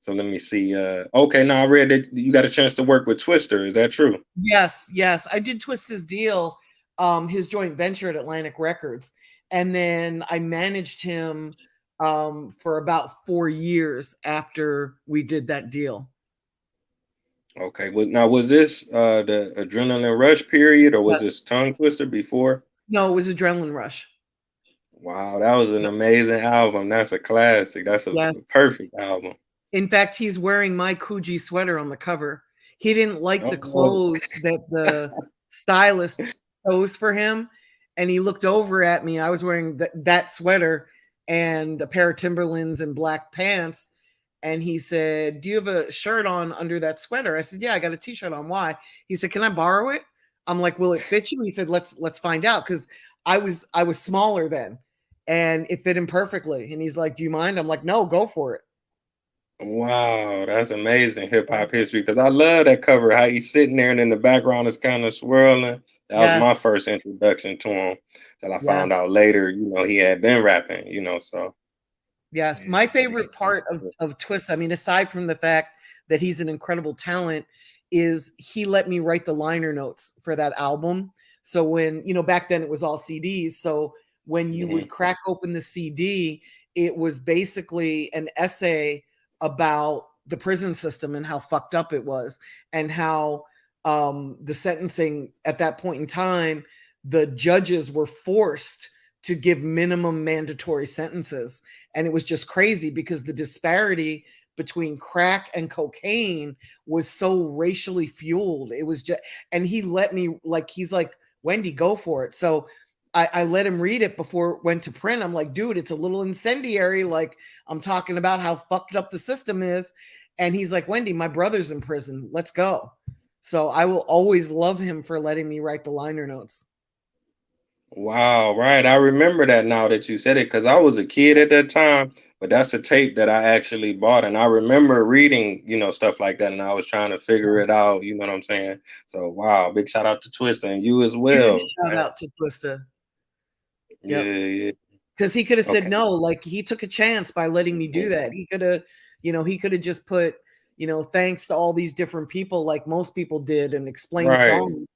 So let me see. Okay, now I read that you got a chance to work with Twister. Is that true? Yes, yes. I did Twista's deal, his joint venture at Atlantic Records. And then I managed him for about 4 years after we did that deal. Okay. Now was this the Adrenaline Rush period, or was Yes. this Tongue Twister before? No, it was Adrenaline Rush. Wow, that was an amazing album. That's a classic. That's a Yes. perfect album. In fact, he's wearing my Coogee sweater on the cover. He didn't like the Oh, clothes that the stylist chose for him, and he looked over at me. I was wearing that sweater and a pair of Timberlands and black pants, and he said, "Do you have a shirt on under that sweater?" I said, "Yeah, I got a t-shirt on. Why?" He said, "Can I borrow it?" I'm like, "Will it fit you?" He said, "Let's find out," because I was smaller then, and it fit him perfectly. And he's like, "Do you mind?" I'm like, "No, go for it." wow, that's amazing hip hop history. Because I love that cover. How he's sitting there and in the background is kind of swirling. That was my Yes. first introduction to him. Till I found Yes. out later, he had been rapping. So Yes. yeah, My makes favorite sense. part of Twist, I mean, aside from the fact that he's an incredible talent, is he let me write the liner notes for that album. So when, back then it was all CDs. So when you would Mhm. crack open the CD, it was basically an essay about the prison system and how fucked up it was, and how the sentencing at that point in time, the judges were forced to give minimum mandatory sentences. And it was just crazy because the disparity between crack and cocaine was so racially fueled. It was just, and he let me, like, he's like, "Wendy, go for it." So I let him read it before it went to print. I'm like, "Dude, it's a little incendiary. Like, I'm talking about how fucked up the system is." And he's like, "Wendy, my brother's in prison. Let's go." So I will always love him for letting me write the liner notes. Wow, right. I remember that now that you said it because I was a kid at that time, but that's a tape that I actually bought. And I remember reading, stuff like that, and I was trying to figure it out. You know what I'm saying? So, wow, big shout out to Twista and you as Huge well. shout out to Twista. Yeah, Yep. yeah. Because he could have said Okay. no. Like, he took a chance by letting me do Mhm. that. He could have just put, thanks to all these different people like most people did, and explain Right. songs.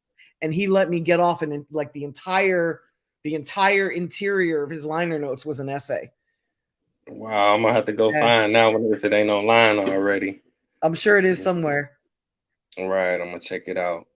And he let me get off, and like the entire interior of his liner notes was an essay. Wow, I'm gonna have to go Yeah. find that one if it ain't online already. I'm sure it is Let's see. somewhere. All right, I'm gonna check it out.